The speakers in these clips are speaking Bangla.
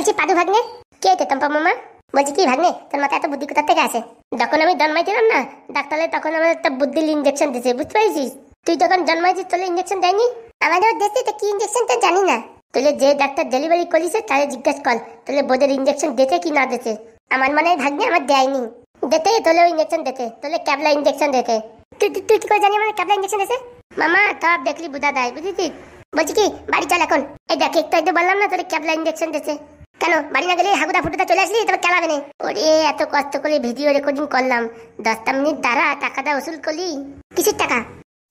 বলছি পাদু ভাগ্নে, কে এটা টম্পা মামা? বলছি কি ভাগ্নে, তোর মাথায় এত বুদ্ধি কোথা থেকে আসে? যখন আমি জন্মাইছিলাম না ডাক্তারে, তখন আমার একটা বুদ্ধির ইঞ্জেকশন দিয়েছে, বুঝতে পারছিস? তুই যখন জন্মাইছিস তোলে ইঞ্জেকশন দেয়নি? আমাদের দেশে তো কি ইঞ্জেকশন তো জানি না। তোলে যে ডাক্তার ডেলিভারি করিছে তারে জিজ্ঞাসা কর তোলে বোধের ইঞ্জেকশন দিতে কি না দিতে। আমার মনে হয় ভাগ্নে আমার দেয়নি, দিতে তোলে ইঞ্জেকশন দিতে, তোলে ক্যাবলা ইঞ্জেকশন দিতে। তুই তুই কি করে জানি আমার ক্যাবলা ইঞ্জেকশন দিতে? মামা সব দেখলি বুঝা দেয়, বুঝেছিস? বলছি কি বাড়ি চল এখন। এই দেখ একটু বললাম না তোলে ক্যাবলা ইঞ্জেকশন দিতে। কেন বাড়ি না গেলে হাগুদা ফুটুদা চলে আসলি তবে খেলাবে না? ওরে এত কষ্ট করে ভিডিও রেকর্ডিং করলাম, 10টা মিনিট দ্বারা টাকাটা উসুল করলি। কিসের টাকা?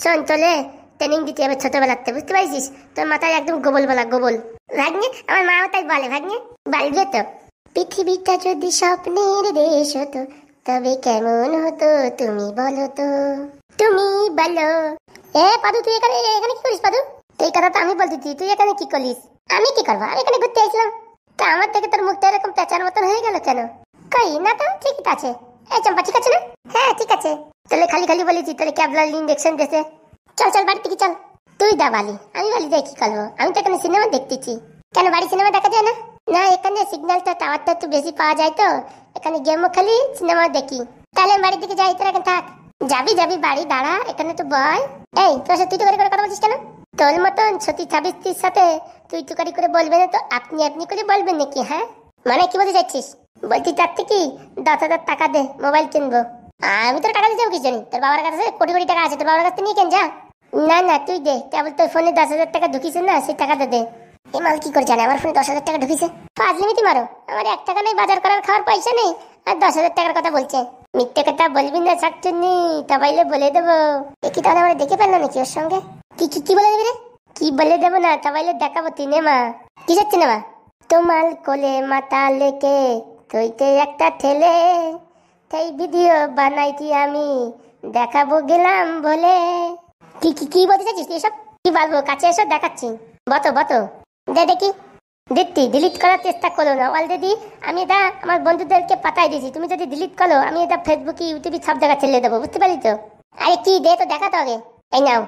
শোন তোলে ট্রেনিং দিতে হবে ছোটবেলাতে, বুঝতে পারছিস? তোর মাথায় একদম গোবল বলা গোবল। ভাগ্নে আমার মাও তাই বলে, ভাগ্নে বাড়বে তো। পৃথিবীটা যদি স্বপ্নের দেশ হতো তবে কেমন হতো তুমি বলো তো, তুমি বলো। এ পাদু তুই এখানে এখানে কি করিস পাদু? এই কথা তো আমি বলতেছি, তুই এখানে কি করিস? আমি কি করবো, আমি এখানে ঘুরতে আসলাম। তা আমার থেকে তোর মুখটা এরকম পেঁচার মতন হয়ে গেল কেন? কই না তো ঠিকই আছে। এই চম্পা ঠিক আছে না? হ্যাঁ ঠিক আছে। তাহলে খালি খালি বলেছি তোর ক্যাবলার ইঞ্জেকশন দিয়েছে। চল চল বাড়ি থেকে চল। তুই দা বালি, আমি বালি যাই কি করবো? আমি তো এখানে সিনেমা দেখতেছি। কেন বাড়ি সিনেমা দেখা যায় না? না এখানে সিগন্যালটা টাওয়ারটা একটু বেশি পাওয়া যায় তো, এখানে গেমও খেলি সিনেমা দেখি। তাহলে আমি বাড়ির দিকে যাই, তোর এখন থাক। যাবি যাবি বাড়ি দাঁড়া, এখানে তো বয়। এই তোর সাথে তুই তো করে কথা বলছিস কেন? তোর মতন সতী সাবিত্রীর সাথে তুই তুকারি করে বলবে না তো আপনি আপনি করে বলবেন নাকি? হ্যাঁ মানে কি বলতে চাচ্ছিস? বলছি তার থেকে 10,000 টাকা দে, মোবাইল কিনবো। আমি তোর টাকা দিতে যাবো কি জানি? তোর বাবার কাছে কোটি কোটি টাকা আছে, তোর বাবার কাছে নিয়ে কেন যা। না না তুই দে, কেবল তোর ফোনে 10,000 টাকা ঢুকিস না, সেই টাকাটা দে। এই মাল কি করে জানে আমার ফোনে 10,000 টাকা ঢুকিছে? ফাজলিমিতি মারো, আমার 1 টাকা নেই, বাজার করার খাওয়ার পয়সা নেই, আর 10,000 টাকার কথা বলছে। মিথ্যে কথা বলবি না শাকচুন্নি, তবাইলে বলে দেবো। কি তাহলে আমার দেখে পেল নাকি ওর সঙ্গে? কি কি কি বলে দেবে রে? কি বলে দেবো না, তবাইলে দেখাবো সিনেমা। কিসের সিনেমা? তোমার কোলে মাথা লেকে তুইতে একটা ঠেলে, সেই ভিডিও বানাইছি আমি, দেখাবো গেলাম বলে। কি কি কি বলতে চাইছিস তুই? এসব কি বলবো, কাছে এসে দেখাচ্ছি। বতো বতো দে দেখি। দিদি ডিলিট করার চেষ্টা করো না, অলরেডি আমি এটা আমার বন্ধুদেরকে পাঠাই দিয়েছি। তুমি যদি ডিলিট করো আমি এটা ফেসবুকে ইউটিউবে সব জায়গায় ছেড়ে দেবো, বুঝতে পারি তো? আরে কি দে তো দেখা তো আগে। এই নাও।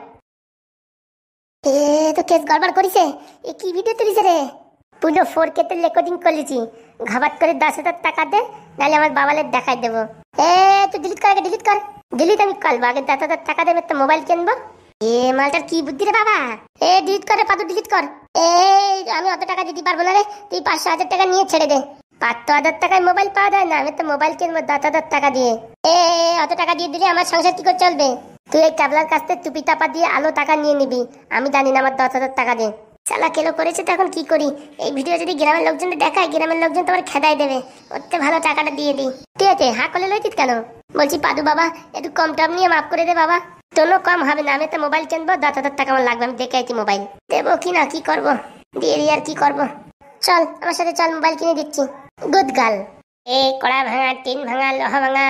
এ তো কেস গড়বড় করিছে। এ কি ভিডিও তুলিছে রে? পুরো 4K তে রেকর্ডিং করেছি। ঘাবাত করে 10,000 টাকা দে, নাহলে আমার বাবালে দেখাই দেবো। এ তুই ডিলিট কর আগে, ডিলিট কর। ডিলিট আমি করবো, আগে 10,000 টাকা দেবে তো মোবাইল কিনবো। এ মালটার কি বুদ্ধি রে বাবা। এ ডিলিট করে পাদু, ডিলিট কর। এই আমি অত টাকা দিতে পারবো না রে, তুই 500,000 টাকা নিয়ে ছেড়ে দে। 500,000 টাকায় মোবাইল পাওয়া যায় না, আমি তো মোবাইল কিনবো 10,000 টাকা দিয়ে। এ অত টাকা দিয়ে দিলে আমার সংসার কি করে চলবে? তুই এই ক্যাবলার কাছ থেকে টুপি টাপা দিয়ে আলো টাকা নিয়ে নিবি, আমি জানি না, আমার 10,000 টাকা দে। চালা কেলো করেছে তো এখন কি করি? এই ভিডিও যদি গ্রামের লোকজন দেখায়, গ্রামের লোকজন তোমার খেদাই দেবে। ওতে ভালো টাকাটা দিয়ে দিই। ঠিক আছে, হা করলে লইতিস কেন? বলছি পাদু বাবা একটু কম টম নিয়ে মাফ করে দে বাবা। তোরও কম হবে না, আমি তো মোবাইল কিনবো, 10,000 টাকা আমার লাগবে, আমি দেখে আইছি মোবাইল দেবো কি না, কি করবো দিয়ে দিয়ে আর কি করবো। চল আমার সাথে চল, মোবাইল কিনে দিচ্ছি। Good girl. এ কড়া ভাঙা, টিন ভাঙা, লোহা ভাঙা।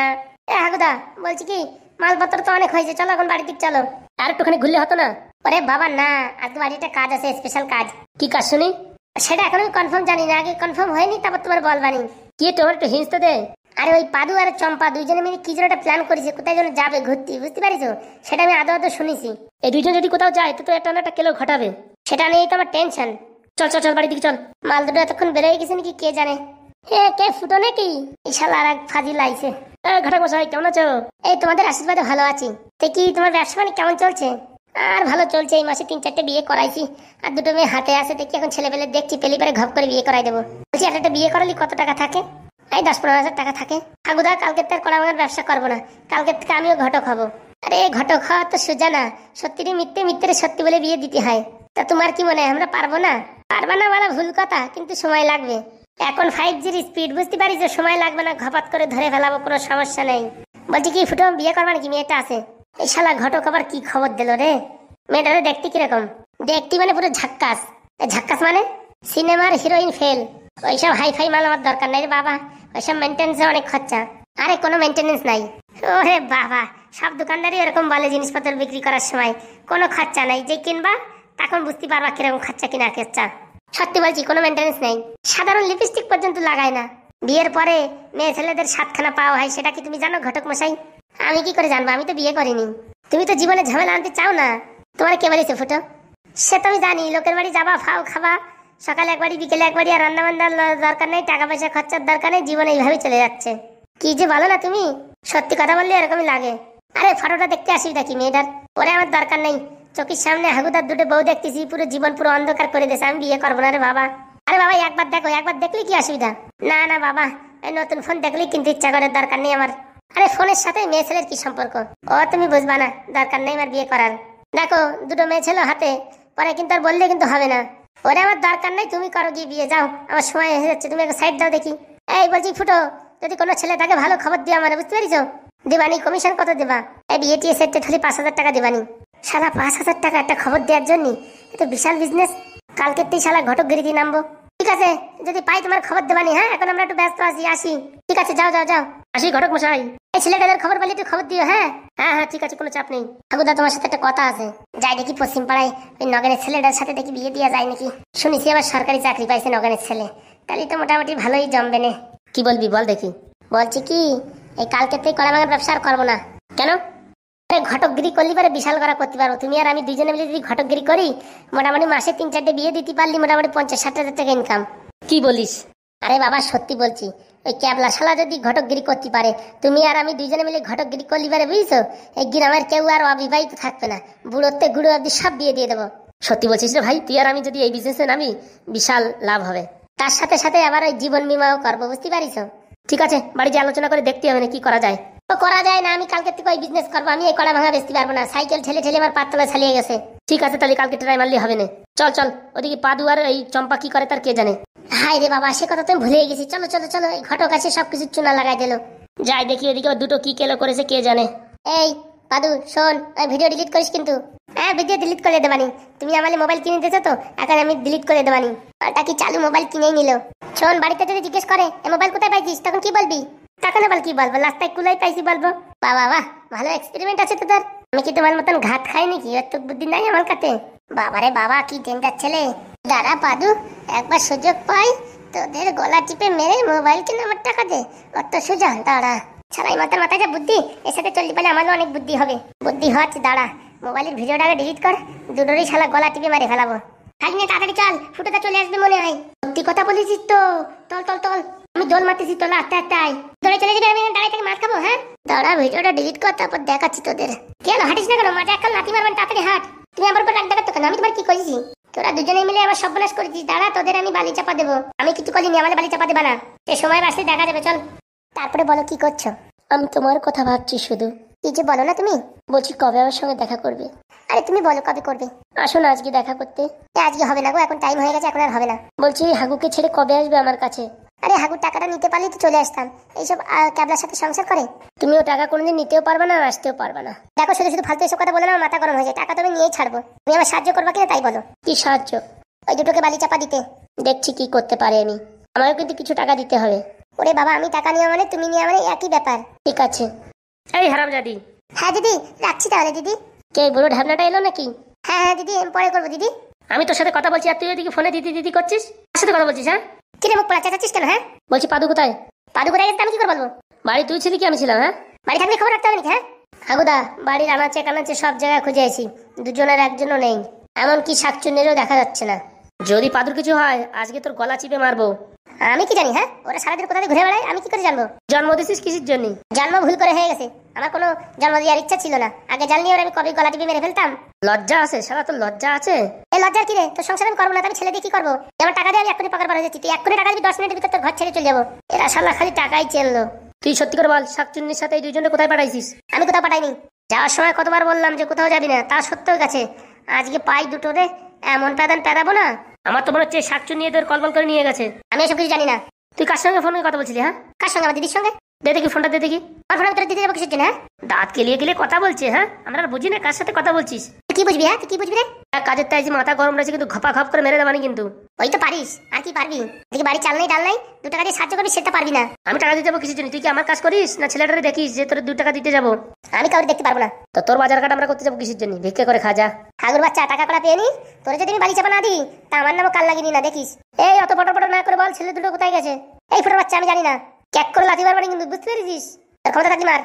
এ হাগুদা বলছি কি, মালপত্র তো অনেক হয়েছে, চলো এখন বাড়ির দিকে চলো। আর একটুখানি ঘুরলে হতো না? আরে বাবা না, আজকে বাড়িতে কাজ আছে, স্পেশাল কাজ। কি কাজ শুনি? সেটা এখন আমি কনফার্ম জানি না, আগে কনফার্ম হয়নি তারপর তোমার বলবানি। কি তোমার একটু হিন্স তো দে। আরে ওই পাদু আর চম্পা দুইজনে মিলে কি যেন একটা প্ল্যান করেছে, কোথায় যেন যাবে ঘুরতে, বুঝতে পারিস? সেটা আমি আদৌ আদৌ শুনেছি। এই দুইজন যদি কোথাও যায় তো একটা না একটা কেলো ঘটাবে, সেটা নিয়েই তো আমার টেনশন। চল চল চল বাড়ির দিকে চল। মাল দুটো এতক্ষণ বেড়ে গেছে নাকি কে জানে। হে কে ফুটো নাকি? ইশালা আর এক ফাজিল আইছে। ঘটক মশাই কেমন আছো? এই তোমাদের আশীর্বাদে ভালো আছি। তো কি তোমার ব্যবসা মানে কেমন চলছে? আর ভালো চলছে, এই মাসে 3-4টে বিয়ে করাইছি, আর দুটো মেয়ে হাতে আছে, দেখি এখন ছেলে পেলে দেখছি, পেলি পরে ঘপ করে বিয়ে করাই দেবো। বলছি একটা বিয়ে করালি কত টাকা থাকে? এই 10-15 হাজার টাকা থাকে। হাগুদা কালকে তার কড়া ভাঙার ব্যবসা করবো না, কালকে থেকে আমিও ঘটক হবো। আরে ঘটক হওয়া তো সোজা না, সত্যি মিথ্যে, মিথ্যে সত্যি বলে বিয়ে দিতে হয়। তা তোমার কি মনে হয় আমরা পারবো না? পারবা না বলা ভুল কথা, কিন্তু সময় লাগবে। এখন 5G'র স্পিড, বুঝতে পারি যে সময় লাগবে না, ঘপাত করে ধরে ফেলাবো, কোনো সমস্যা নেই। বলছি কি ফুটো বিয়ে করবা নাকি? মেয়েটা আছে। এই শালা ঘটক আবার কি খবর দিল রে? মেয়েটারে দেখতে কিরকম? দেখতে মানে পুরো ঝাক্কাস। ঝাক্কাস মানে সিনেমার হিরোইন ফেল। ওইসব হাইফাই মাল আমার দরকার নাই রে বাবা, ওইসব মেনটেন্সে অনেক খরচা। আরে কোনো মেনটেনেন্স নাই। ওরে বাবা, সব দোকানদারই এরকম বলে জিনিসপত্র বিক্রি করার সময়, কোনো খরচা নাই, যে কিনবা তখন বুঝতে পারবা কিরকম খরচা কিনা খরচা। সত্যি বলছি কোনো মেনটেনেন্স নেই, সাধারণ লিপস্টিক পর্যন্ত লাগায় না। বিয়ের পরে মেয়ে ছেলেদের 7খানা পাওয়া হয়, সেটা কি তুমি জানো ঘটক মশাই? আমি কি করে জানবো, আমি তো বিয়ে করিনি। তুমি তো জীবনে ঝামেলা আনতে চাও না, তোমার কে বলেছে ফুটো? সে তো আমি জানি, লোকের বাড়ি যাবা, ফাও খাবা, সকালে একবারই বিকেলে একবারই, আর রান্না বান্নার দরকার নেই, টাকা পয়সা খরচার দরকার নেই, জীবন এইভাবে চলে যাচ্ছে। কি যে বলো না তুমি, সত্যি কথা বললে এরকমই লাগে। আরে ফটোটা দেখতে অসুবিধা কি মেয়েটার? ওরে আমার দরকার নেই, চোখের সামনে হাগুদার দুটো বউ দেখতেছি, পুরো জীবন পুরো অন্ধকার করে দিয়েছে, আমি বিয়ে করবো না রে বাবা। আরে বাবা একবার দেখো, একবার দেখলে কি অসুবিধা? না না বাবা, এই নতুন ফোন দেখলেই কিন্তু ইচ্ছা করে, দরকার নেই আমার। আরে ফোনের সাথে মেয়ে ছেলের কি সম্পর্ক? ও তুমি বুঝবা না, দরকার নেই আমার বিয়ে করার। দেখো দুটো মেয়ে ছেলে হাতে, পরে কিন্তু আর বললে কিন্তু হবে না। ওরে আমার দরকার নেই, তুমি করো গিয়ে বিয়ে, যাও, আমার সময় হয়ে যাচ্ছে, তুমি একটা সাইড দাও দেখি। এই বলছি ফুটো, যদি কোনো ছেলে থাকে ভালো খবর দিও আমার, বুঝতে পারিস? দেবানি কমিশন কত দেবা? এই বিয়ে টিয়ে সেট খালি 5,000 টাকা দেবানি। সারা 5,000 টাকা একটা খবর দেওয়ার জন্য? এটা বিশাল বিজনেস। কালকেতেই শালা ঘটকগিরি দিয়ে নামবো। ঠিক আছে, যদি পাই তোমার খবর দেবানি। হ্যাঁ এখন আমরা একটু ব্যস্ত আছি, আসি। ঠিক আছে, যাও যাও যাও, আসি ঘটক মশাই। এই ছেলেটাদের খবর পেলে একটু খবর দিও। হ্যাঁ হ্যাঁ হ্যাঁ ঠিক আছে, কোনো চাপ নেই। ঠাকুরদা তোমার সাথে একটা কথা আছে, যাই দেখি পশ্চিম পাড়ায় ওই নগেনের ছেলেটার সাথে দেখি বিয়ে দেওয়া যায় নাকি। শুনেছি আবার সরকারি চাকরি পাইছে নগেনের ছেলে, তাহলে তো মোটামুটি ভালোই জমবে না। কি বলবি বল দেখি। বলছি কি, এই কালকেতেই কড়া ভাঙার ব্যবসা আর করবো না। কেন? ঘটকগিরি করলি পারে বিশাল করা করতে পারবো। তুমি আর আমি দুইজনে মিলে যদি ঘটকগিরি করি, মোটামুটি মাসে 3-4টে বিয়ে দিতে পারলি মোটামুটি 50-60 হাজার টাকা ইনকাম। কি বলিস? আরে বাবা সত্যি বলছি, ওই ক্যাবলা শালা যদি ঘটকগিরি করতে পারে, তুমি আর আমি দুইজনে মিলে ঘটকগিরি করলি পারে, বুঝছো? এই গ্রামের কেউ আর অবিবাহিত থাকবে না, বুড়োতে গুড়ো অব্দি সব বিয়ে দিয়ে দেবো। সত্যি বলছিস রে ভাই? তুই আর আমি যদি এই বিজনেসে নামি, বিশাল লাভ হবে। তার সাথে সাথে আবার ওই জীবন বীমাও করবো, বুঝতে পারিস? ঠিক আছে, বাড়িতে আলোচনা করে দেখতে হবে না কি করা যায়। তো করা যায় না, আমি কালকে থেকে ওই বিজনেস করবো। আমি এই কড়া ভাঙা বেচতে পারবো না, সাইকেল ঠেলে ঠেলে আমার পাতলা ছালিয়ে গেছে। ঠিক আছে তাহলে কালকে ট্রাই মারলে হবে না। চল চল, ওদিকে পাদু আর এই চম্পা কি করে তার কে জানে। হাই রে বাবা, সে কথা তো আমি ভুলে গেছি। চলো চলো চলো, এই ঘটক আছে সবকিছু চুনা লাগাই দিল। যাই দেখি ওদিকে দুটো কি কেলো করেছে কে জানে। এই পাদু শোন, ওই ভিডিও ডিলিট করিস কিন্তু। হ্যাঁ ভিডিও ডিলিট করে দেবানি। তুমি আমার মোবাইল কিনে দিয়েছো তো, এখন আমি ডিলিট করে দেবানি। ওটা কি চালু মোবাইল কিনেই নিল। শোন, বাড়িতে যদি জিজ্ঞেস করে এই মোবাইল কোথায় পাইছিস, তখন কি বলবি? তখন আবার কি বলবো? রাস্তায় কুলাই পাইছি বলবো। বাবা বাহ, ভালো এক্সপেরিমেন্ট আছে তোদের। আমি কি তোমার মতন ঘাত খাই নাকি? এত বুদ্ধি নাই আমার কাছে। বাবারে বাবা, কি ডেঞ্জার ছেলে। দাঁড়া পাদু, একবার সুযোগ পাই তোদের গলা টিপে মেরে মোবাইল কিনে আমার টাকা দে। অত সোজা? দাঁড়া, ছাড়াই মাথার মাথায় যা বুদ্ধি, এর সাথে চলতে পারলে আমারও অনেক বুদ্ধি হবে। বুদ্ধি হচ্ছে, দাঁড়া মোবাইলের ভিডিওটাকে ডিলিট কর, দুটোরই শালা গলা টিপে মারে ফেলাবো। খালি না, তাড়াতাড়ি চল, ফুটোটা চলে আসবে মনে হয়। সত্যি কথা বলেছিস তো? চল চল চল, আমি দোল মারতেছি, তোলা আস্তে আস্তে আয়। দৌড়ে চলে যাবে, আমি দাঁড়াই থেকে মার খাবো। হ্যাঁ দাঁড়া, ভিডিওটা ডিলিট কর, তারপর দেখাচ্ছি তোদের। কেন হাঁটিস না কেন? মাঠে একটা লাথি মারবেন, তাড়াতাড়ি হাঁট। তুমি আমার উপর রাগ দেখাচ্ছ কেন? আমি তোমার কি করেছি? তোরা দুজনে মিলে আবার সর্বনাশ করেছিস। দাঁড়া, তোদের আমি বালি চাপা দেবো। আমি কিছু করিনি, আমাদের বালি চাপা দেবা না। সে সময় আসলে দেখা যাবে, চল। তারপরে বলো কি করছো? আমি তোমার কথা ভাবছি শুধু। কি যে বলো না তুমি। বলছি কবে আমার সঙ্গে দেখা করবে? আরে তুমি বলো কবে করবে। আসো না আজকে দেখা করতে। আজকে হবে না গো, এখন টাইম হয়ে গেছে, এখন আর হবে না। বলছি হাগুকে ছেড়ে কবে আসবে আমার কাছে? আরে হাগুর টাকাটা নিতে পারলেই তো চলে আসতাম। এইসব ক্যাবলার সাথে সংসার করে। তুমিও টাকা কোনোদিন নিতেও পারবে না আর আসতেও পারবে না। দেখো শুধু শুধু ফালতু এসব কথা বলে না, আমার মাথা গরম হয়ে যায়। টাকা তুমি নিয়েই ছাড়বো। তুমি আমার সাহায্য করবা কিনা তাই বলো। কি সাহায্য? ওই দুটোকে বালি চাপা দিতে। দেখছি কি করতে পারে আমি। আমারও কিন্তু কিছু টাকা দিতে হবে। ওরে বাবা, আমি টাকা নেওয়া মানে তুমি নেওয়া মানে একই ব্যাপার। ঠিক আছে। এই হারামজাদি। হ্যাঁ দিদি, রাখছি তাহলে দিদি। কে বুড়ো ঢাবনাটা এলো নাকি? হ্যাঁ হ্যাঁ দিদি, আমি পরে করবো দিদি। আমি তোর সাথে কথা বলছি আর তুই ওদিকে ফোনে দিদি দিদি করছিস। কার সাথে কথা বলছিস? হ্যাঁ কিরে মুখ পড়া চাচ্ছিস কেন? হ্যাঁ বলছি পাদু কোথায়? পাদু কোথায় গেছে আমি কি করে বলবো? বাড়ি তুই ছিলি কি আমি ছিলাম? হ্যাঁ বাড়ি থাকলে খবর রাখতে হবে নাকি? হ্যাঁ হাগুদা, বাড়ির আনাচে কানাচে সব জায়গায় খুঁজে আছি, দুজনের একজনও নেই। এমনকি শাকচুন্নিরও দেখা যাচ্ছে না। যদি পাদুর কিছু হয় আজকে তোর গলা চিপে মারবো। আমি কি জানি? হ্যাঁ ওরা সারাদিন কোথায় ঘুরে বেড়ায়, আমি কি করে জানবো? জন্ম দিছিস কিসের জন্য? জন্ম ভুল করে হয়ে গেছে, আমার কোনো জন্ম দেওয়ার ইচ্ছা ছিল না। আগে জানলে ওরা আমি কবে গলা টিপে মেরে ফেলতাম। লজ্জা আছে শালা, তোর লজ্জা আছে? এই লজ্জার কি রে? তোর সংসার আমি করবো না, আমি ছেলে দিয়ে কি করবো? আমার টাকা দিয়ে আমি এক্ষুনি পাকার পাড়া যাচ্ছি, তুই এক্ষুনি টাকা দিবি, 10 মিনিটের ভিতর তোর ঘর ছেড়ে চলে যাবো। এরা শালা খালি টাকাই চেনলো। তুই সত্যি করে বল, শাকচুন্নির সাথে এই দুইজনে কোথায় পাঠাইছিস? আমি কোথাও পাঠাইনি। যাওয়ার সময় কতবার বললাম যে কোথাও যাবি না, তা সত্ত্বেও গেছে। আজকে পাই দুটো রে, এমন প্যাদান প্যাদাবো না। আমার তো মনে হচ্ছে শাকচুন্নি এদের কলবল করে নিয়ে গেছে। আমি এসব কিছু জানি না। তুই কার সঙ্গে ফোনে কথা বলছিলি? হ্যাঁ কার সঙ্গে? আমার দিদির সঙ্গে। দে দেখি ফোনটা, দে দেখি। আর ফোনটা তোর দিদি যাবো কিসের জন্য? হ্যাঁ দাঁত কেলিয়ে কেলিয়ে কথা বলছে। হ্যাঁ আমরা বুঝি না কার সাথে কথা বলছিস। কি বুঝবি? হ্যাঁ তুই কি বুঝবি রে? কাজের তাই যে মাথা গরম রয়েছে, কিন্তু ঘপা ঘপ করে মেরে দেবানি কিন্তু। ওই তো পারিস, আর কি পারবি? দেখি বাড়ি চাল নেই ডাল নাই, 2 টাকা দিয়ে সাহায্য করবি, সেটা পারবি না। আমি টাকা দিতে যাবো কিসের জন্য? তুই কি আমার কাজ করিস না ছেলেটারে দেখিস যে তোর 2 টাকা দিতে যাবো? আমি কাউকে দেখতে পারবো না। তো তোর বাজার কাটা আমরা করতে যাবো কিসের জন্য? ভিক্ষা করে খা যা। ঠাকুর বাচ্চা, টাকা কড়া পেয়ে নি, তোর যদি আমি বাড়ি চাপা না দিই তা আমার নামও কাল লাগিনি না, দেখিস। এই অত পটর পটর না করে বল, ছেলে দুটো কোথায় গেছে? এই ফোটার বাচ্চা, আমি জানি না। ক্যাক করে লাথি মারবানি কিন্তু, বুঝতে পেরেছিস? তোর ক্ষমতা থাকলে মার।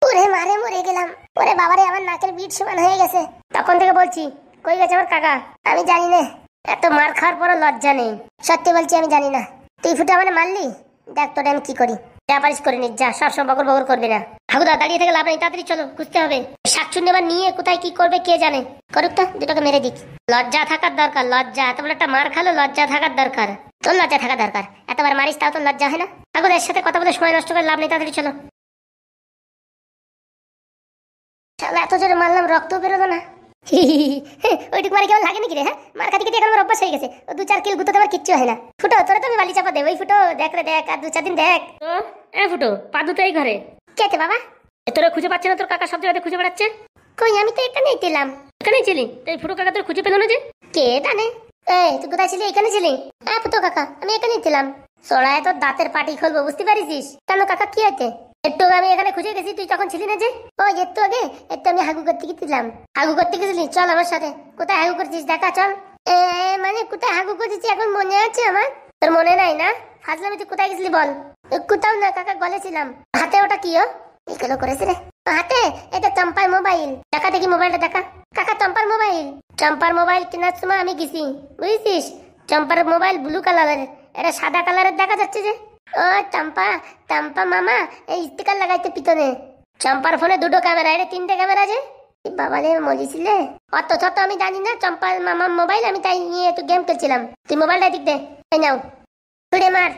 ওরে মারে, মরে গেলাম। ওরে বাবারে, আমার নাকের বিট সমান হয়ে গেছে। তখন থেকে বলছি কই গেছে আমার কাকা? আমি জানি না, এত মার খাওয়ার পরও লজ্জা নেই। সত্যি বলছি আমি জানি না। তুই ফুটে মানে মারলি, দেখ তোরে আমি কি করি। যা পারিস করে নিস, যা, সবসময় বকর বকর করবি না। হাগুদা দাঁড়িয়ে থেকে লাভ নেই, তাড়াতাড়ি চলো, খুঁজতে হবে। শাকচুন্নি আবার নিয়ে কোথায় কি করবে কে জানে। করুক তো, দুটোকে মেরে দিক। লজ্জা থাকার দরকার, লজ্জা। এত বড় একটা মার খালো, লজ্জা থাকার দরকার। তোর লজ্জা থাকা দরকার, এতবার মারিস তাও তোর লজ্জা হয় না? হাগুদা এর সাথে কথা বলে সময় নষ্ট করে লাভ নেই, তাড়াতাড়ি চলো। শালা এত জোরে মারলাম, রক্ত বেরোলো না। ওইটুকু মারে কেমন লাগে নাকি রে? হ্যাঁ, মার খাতি খেতে এখন আমার অভ্যাস হয়ে গেছে। ও 2-4 কিল গুঁতোতে আমার কিচ্ছু হয় না। ফুটো তোরে তো আমি বালি চাপা দেব। ওই ফুটো দেখ রে, দেখ, আর 2-4 দিন দেখ। ফুটো পাদু তো এই ঘরে। কেতে বাবা? তোরা খুঁজে পাচ্ছে না? তোর কাকা সব জায়গাতে খুঁজে বেড়াচ্ছে। কই, আমি তো এখানেই ছিলাম। এখানেই ছিলি? এই ফুটো কাকা তোর খুঁজে পেলো না যে? কে জানে। এই তুই কোথায় ছিলি? এখানে ছিলি? হ্যাঁ ফুটো কাকা, আমি এখানেই ছিলাম। সরায় তোর দাঁতের পাটি খুলবো, বুঝতে পারিস? কেন কাকা, কি হয়েছে? একটু আমি এখানে খুঁজে গেছি, তুই তখন ছিলি না যে? ও একটু আগে একটু আমি হাগু করতে গেছিলাম। হাগু করতে গেছিলি? চল আমার সাথে। কোথায় হাগু করছিস দেখা, চল। মানে কোথায় হাগু করছিস এখন মনে আছে আমার? তোর মনে নাই না? ফাজলামি, তুই কোথায় গেছিলি বল? কোথাও না কাকা, বলেছিলাম। হাতে ওটা কি? এগুলো করেছে রে হাতে? এটা চম্পার মোবাইল। দেখা দেখি মোবাইলটা দেখা। কাকা চম্পার মোবাইল? চম্পার মোবাইল কেনার সময় আমি গেছি, বুঝছিস? চম্পার মোবাইল ব্লু কালারের, এটা সাদা কালারের দেখা যাচ্ছে যে। ও চম্পা, চম্পা মামা এই স্টিকার লাগাইতে পিছনে। চম্পার ফোনে 2টো ক্যামেরা, এটা 3টে ক্যামেরা যে। বাবা রে মরিছিলে। অত ছোট আমি জানি না, চম্পার মামার মোবাইল, আমি তাই নিয়ে একটু গেম খেলছিলাম। তুই মোবাইলটা দিক দে। এই নাও, ছুড়ে মার।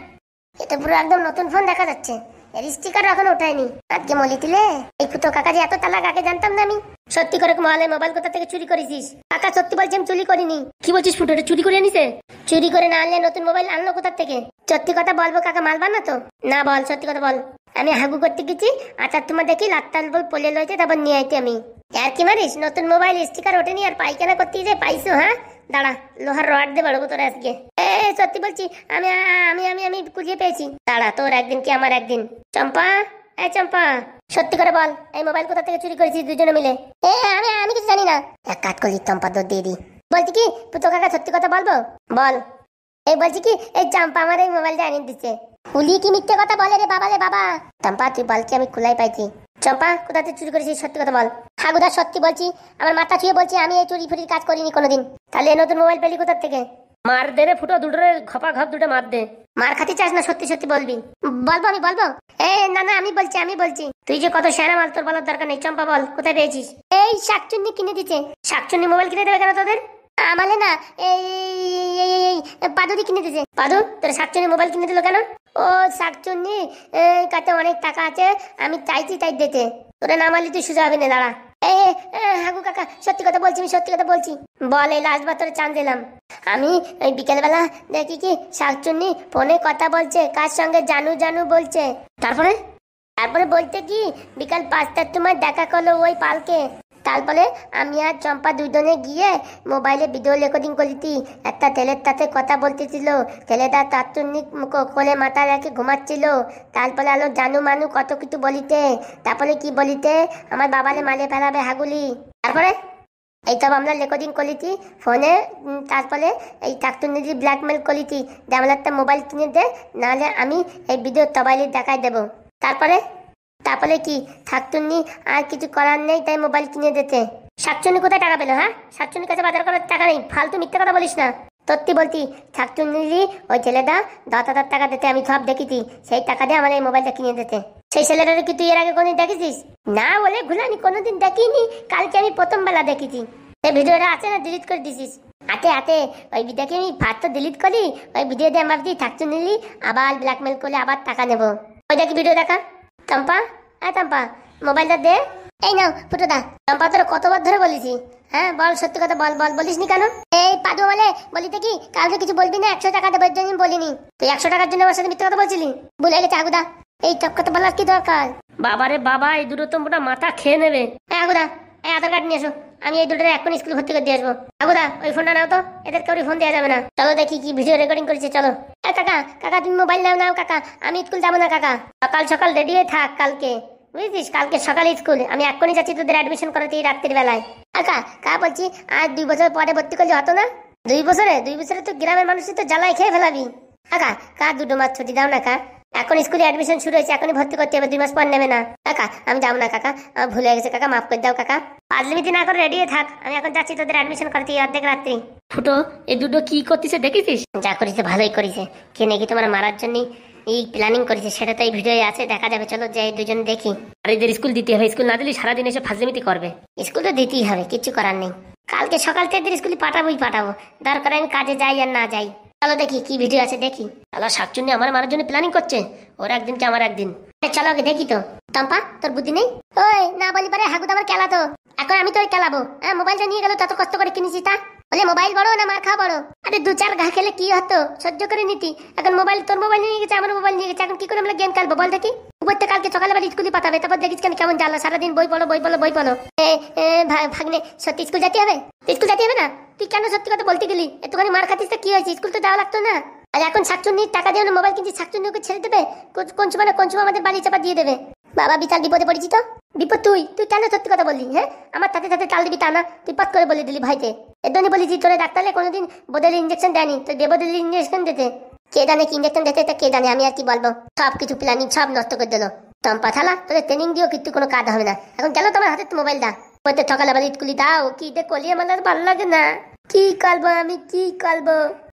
এটা পুরো একদম নতুন ফোন দেখা যাচ্ছে, এর স্টিকার এখন ওঠায়নি। আজকে মলিতিলে এই ফুটো কাকা যে এত তালাক, আগে জানতাম না আমি। সত্যি করে মহলে মোবাইল কোথা থেকে চুরি করেছিস? কাকা সত্যি বলছি আমি চুরি করিনি। কি বলছিস ফুটো? এটা চুরি করে আনিছে? চুরি করে না আনলে নতুন মোবাইল আনলো কোথা থেকে? সত্যি কথা বলবো কাকা, মালবা না তো? না বল, সত্যি কথা বল। আমি হাগু করতে গেছি, আচ্ছা তোমার দেখি লাত্তাল বল পলে লইতে, তারপর নিয়ে আইতে আমি। আর কি মারিস? নতুন মোবাইল স্টিকার ওঠেনি আর পাইখানা করতে যে পাইছো? হ্যাঁ দাঁড়া, লোহার রড দিয়ে বাড়বো তোর আজকে। সত্যি বলছি আমি আমি আমি আমি খুঁজে পেয়েছি। দাঁড়া, তোর একদিন কি আমার একদিন। চম্পা, এই চম্পা, সত্যি করে বল, এই মোবাইল কোথা থেকে চুরি করেছিস দুজনে মিলে? আমি আমি কিছু জানি না। এক কাজ করলি, চম্পা তোর দিয়ে দি। বলছি কি পুতো কাকা, সত্যি কথা বলবো? বল। এই বলছি কি, এই চম্পা আমার এই মোবাইলটা এনে দিচ্ছে। খুলি কি মিথ্যে কথা বলে রে বাবা, রে বাবা? চম্পা তুই বলছি আমি খোলাই পাইছি। চম্পা কোথা থেকে চুরি করেছিস সত্যি কথা বল। হাগুদা সত্যি বলছি, আমার মাথা ছুঁয়ে বলছি, আমি এই চুরি ফুরির কাজ করিনি কোনোদিন। তাহলে নতুন মোবাইল পেলি কোথা থেকে? মার দে রে ফুটো, দুটোরে ঘপা ঘপ দুটো মার দে। মার খাতি চাস না? সত্যি সত্যি বলবি? বলবো, আমি বলবো। না না, আমি বলছি। তুই যে কত সেরা মাল, তোর বলার দরকার নেই। চম্পা বল, কোথায় পেয়েছিস? এই শাকচুন্নি কিনে দিচ্ছে। শাকচুন্নি মোবাইল কিনে দেবে কেন তোদের? আমালে না, এই পাদুদি কিনে দিছে। পাদু তোর শাকচুন্নি মোবাইল কিনে দিল কেন? ও শাকচুন্নি কাছে অনেক টাকা আছে, আমি চাইছি তাই দিতে। তোরা না মারলি তুই সোজা হবি না, দাঁড়া। হাগু কাকা সত্যি কথা বলছি, আমি সত্যি কথা বলছি। বল, এই লাস্ট বার তোর চান্স দিলাম। আমি ওই বিকেলবেলা দেখি কি শাকচুন্নি ফোনে কথা বলছে, কার সঙ্গে জানু জানু বলছে। তারপরে বলতে কি বিকাল 5টার সময় দেখা করলো ওই পালকে। তারপরে আমি আর চম্পা দুজনে গিয়ে মোবাইলে ভিডিও রেকর্ডিং করিতি। একটা ছেলের সাথে কথা বলতেছিল, ছেলেটা তাত্তুনি কোলে মাথা রেখে ঘুমাচ্ছিল। তারপরে আলো জানু মানু কত কিছু বলিতে। তারপরে কি বলিতে, আমার বাবারে মালে ফেলাবে হাগুলি। তারপরে এইসব আমরা রেকর্ডিং করিতি ফোনে। তারপরে এই তাত্তুনি ব্ল্যাকমেল করিতি যে আমার একটা মোবাইল কিনে দে, নাহলে আমি এই ভিডিও তবাইলে দেখাই দেবো। তারপরে কি শাকচুন্নি আর কিছু করার নেই, তাই মোবাইল কিনে দিতে। শাকচুন্নি কোথায় টাকা পেলো? হ্যাঁ, শাকচুন্নির কাছে বাজার করার টাকা নেই, ফালতু মিথ্যে কথা বলিস না। সত্যি বলছি, শাকচুন্নি ওই ছেলেটা 10,000 টাকা দিতে, আমি সব দেখেছি। সেই টাকা দিয়ে আমার এই মোবাইলটা কিনে দিতে। সেই ছেলেটাকে কি তুই এর আগে কোনদিন দেখেছিস? না বলে ঘুরে আমি কোনোদিন দেখিনি, কালকে আমি প্রথম বেলা দেখেছি। সেই ভিডিওটা আছে না, ডিলিট করে দিছিস? হাতে ওই ভিডিওকে আমি ফার্স্ট ডিলিট করি, ওই ভিডিও দিয়ে আমার শাকচুন্নি আবার ব্ল্যাকমেল করলে আবার টাকা নেবো। ওই দেখি ভিডিও দেখা। চম্পা, চম্পা মোবাইলটা দে। এই নাও ফুটোদা। চম্পা তোর কতবার ধরে বলেছি, হ্যাঁ বল সত্যি কথা বল। বলিস নি কেন? এই পাদু বলে বলিতে কি কাউকে কিছু বলবি না, 100 টাকা দেবার জন্য বলিনি। তুই 100 টাকার জন্য আমার সাথে মিথ্যে কথা বলছিলি? ভুলে গেছে আগুদা, এই চক কথা বলার কি দরকার? বাবারে বাবা, এই দুটো তো মোটা মাথা খেয়ে নেবে। আগুদা, এই আধার কার্ড নিয়ে এসো, আমি এই দুটোরে এখন স্কুল ভর্তি করে দিয়ে আসবো। আগুদা ওই ফোনটা নাও তো, এদের কাউরি ফোন দেওয়া যাবে না। চলো দেখি কি ভিডিও রেকর্ডিং করেছে, চলো। কাকা তুমি মোবাইল নাও কাকা, আমি স্কুল যাবো না কাকা। সকাল রেডি হয়ে থাক কালকে, বুঝছিস? কালকে সকালে স্কুল, আমি এখনই যাচ্ছি তোদের অ্যাডমিশন করাতে রাত্রির বেলায়। কাকা বলছি, আর 2 বছর পরে ভর্তি করলে হতো না? 2 বছরে তো গ্রামের মানুষই তো জ্বালাই খেয়ে ফেলাবি। কাকা 2 মাস ছুটি দাও না কা। এখন স্কুলে অ্যাডমিশন শুরু হয়েছে, এখনই ভর্তি করতে হবে, 2 মাস পর নেবে না। কাকা আমি যাবো না কাকা, আমার ভুলে গেছে কাকা, মাফ করে দাও কাকা। পাজলিমিতি না করে রেডি হয়ে থাক, আমি এখন যাচ্ছি তোদের অ্যাডমিশন করতে অর্ধেক রাত্রি। ফুটো এই দুটো কি করতেছে দেখেছিস? যা করেছে ভালোই করেছে, কে নাকি তোমার মারার জন্য এই প্ল্যানিং করেছে সেটা তো এই ভিডিওয়ে আছে, দেখা যাবে, চলো যাই দুজন দেখি। আর এদের স্কুল দিতে হবে, স্কুল না দিলে সারাদিন এসে ফাজলিমিতি করবে। স্কুল তো দিতেই হবে, কিচ্ছু করার নেই। কালকে সকাল থেকে এদের স্কুলে পাঠাবো, দরকার আমি কাজে যাই আর না যাই। চলো দেখি কি ভিডিও আছে দেখি। আলা শাকচুন্নি আমার মারার জন্য প্ল্যানিং করছে, ওর একদিন কি আমার একদিন। চলো আগে দেখি তো। টম্পা তোর বুদ্ধি নেই? ওই না বলি পারে হাগুদ আমার খেলা তো, এখন আমি তো ওই খেলাবো। হ্যাঁ মোবাইলটা নিয়ে গেল, তত কষ্ট করে কিনেছি তা বলে মোবাইল বড় না মার খাওয়া বড়? আরে 2-4 ঘা খেলে কি হতো, সহ্য করে নিতি। এখন মোবাইল, তোর মোবাইল নিয়ে গেছে, আমার মোবাইল নিয়ে গেছে, এখন কি করে আমরা গেম খেলবো বল দেখি? উপরতে কালকে সকালবেলা স্কুলে পাঠাবে, তারপর দেখিস কেমন জ্বালা, সারাদিন বই পড়ো। ভাগ্নে সত্যি স্কুল যেতে হবে? স্কুল যেতে হবে না? তুই কেন সত্যি কথা বলতে গেলি? একটুখানি মার খাতিস কি হয়েছে, স্কুল তো যাওয়া লাগতো না? আর এখন শাকচুন্নির টাকা দিয়ে মোবাইল কিনছি, শাকচুন্নিকে ছেড়ে দেবে, কোন সময় আমাদের বাড়ি চাপা দিয়ে দেবে। বাবা বিশাল বিপদে পড়েছি তো। বিপদ তুই কেন সত্যি কথা বললি? হ্যাঁ আমার তাতে তাল দিবি তা না, তুই পট করে বলে দিলি ভাইতে। এর জন্য বলি যে তোরা ডাক্তারলে কোনোদিন বদলে ইঞ্জেকশন দেয়নি, তো দেবদলি ইঞ্জেকশন দিতে। কে জানে কি ইঞ্জেকশন দিতে, তা কে জানে, আমি আর কি বলবো। সব কিছু প্ল্যানিং সব নষ্ট করে দিল। টম্পা থালা তোদের ট্রেনিং দিও কিন্তু কোনো কাজ হবে না। এখন গেল তোমার হাতে মোবাইল দা, বলতে সকালবেলা স্কুলে দাও, কি দে কলি আমার আর ভালো লাগে না। কি করবো আমি, কি করবো?